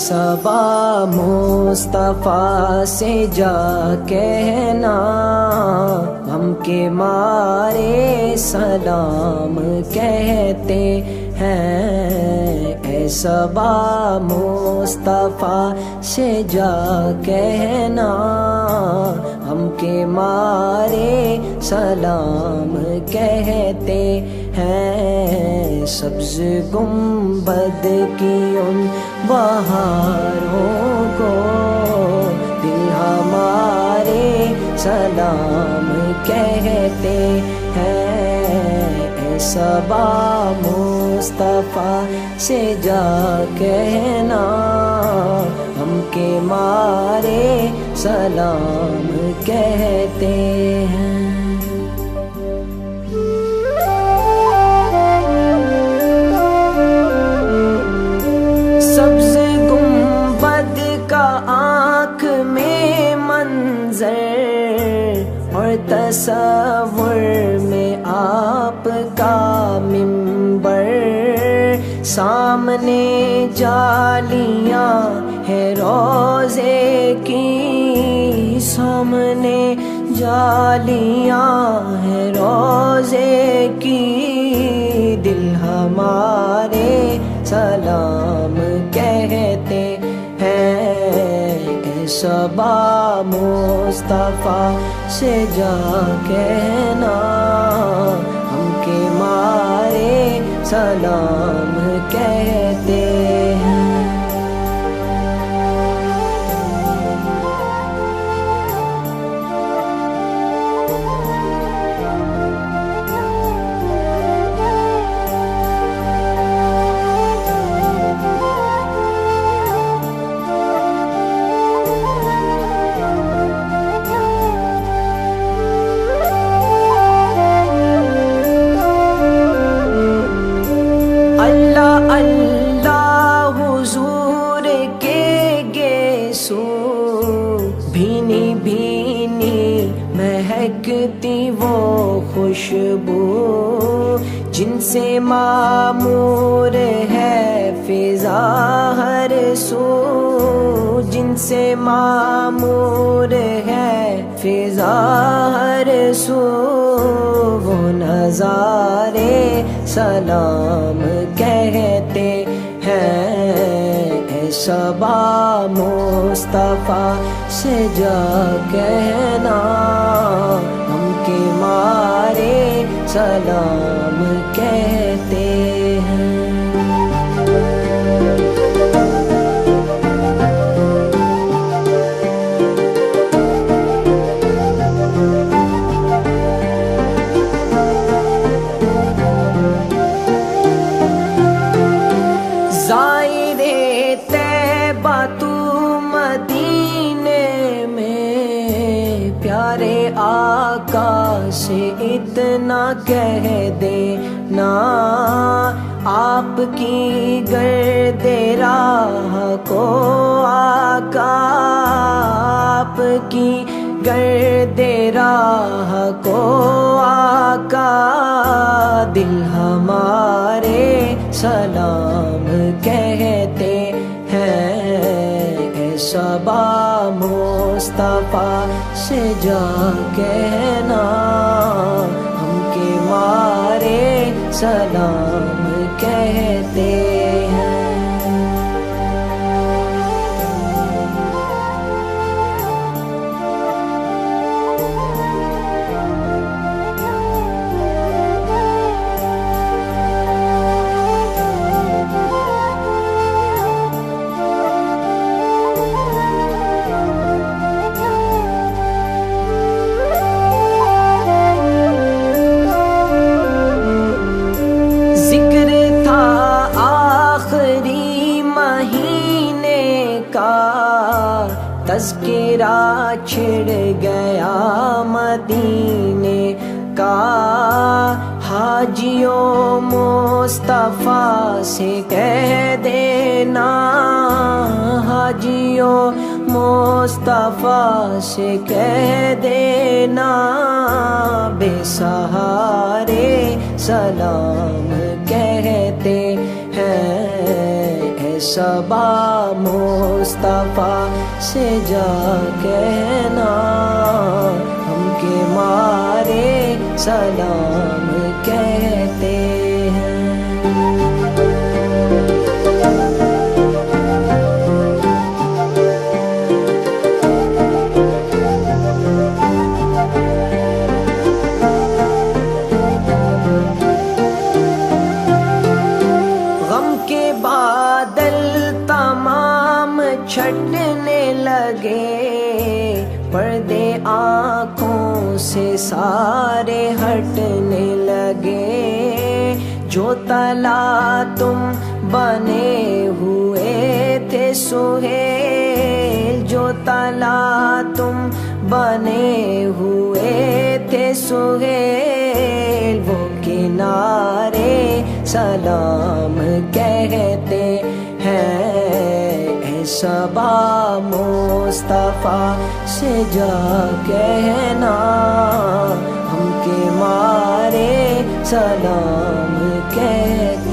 صبا مصطفیٰ سے جا کہنا، غم کے مارے سلام کہتے ہیں۔ اے صبا مصطفیٰ سے جا کہنا، غم کے مارے سلام کہتے ہیں۔ سبز گنبد کی ان بہاروں کو دل ہمارے سلام کہتے ہیں۔ اے صبا مصطفیٰ سے جا کہنا، ہم کے مارے سلام کہتے ہیں۔ سبز گنبد کا آنکھ میں منظر اور تصور میں آپ کا منبر، سامنے جالیاں ہے روضے کی، سامنے جالیاں ہے روضے کی، دل ہمارے سلام کہتے ہیں۔ اے صبا مصطفیٰ سے جا کہنا، ہم کے مارے سلام کہتے ہیں۔ اللہ حضور کے گیسو بھینی بھینی مہکتی وہ خوشبو، جن سے معمور ہے فضا ہر سو، جن سے معمور ہے فضا ہر سو، وہ نظارے سلام کہتے ہیں۔ اے صبا مصطفیٰ سے جا کہنا، ہم کے مارے سلام کہتے ہیں۔ زائرے طیبہ تو مدینے میں، پیارے آقا سے اتنا کہہ دینا، آپ کی گرد راہ کو آقا، آپ کی گرد راہ کو آقا، دل ہمارے سلام کہتے ہیں۔ اے صبا مصطفیٰ سے جا کہنا، ہم کے مارے سلام کہتے ہیں۔ تذکرہ چھڑ گیا مدینے کا، حاجیوں مصطفیٰ سے کہہ دینا، حاجیوں مصطفیٰ سے کہہ دینا، بے سہارے سلام کہتے ہیں۔ اے صبا مصطفیٰ سے جا کہنا ہم کے مارے سلام کہتے ہیں۔ بادل تمام چھٹنے لگے، پردے آنکھوں سے سارے ہٹنے لگے، جو تلا تم بنے ہوئے تھے سہیل، جو تلا تم بنے ہوئے تھے سہیل، وہ کنارے سلام کہتے ہیں۔ اے صبا مصطفیٰ سے جا کہنا ہم کے مارے سلام کہتے ہیں۔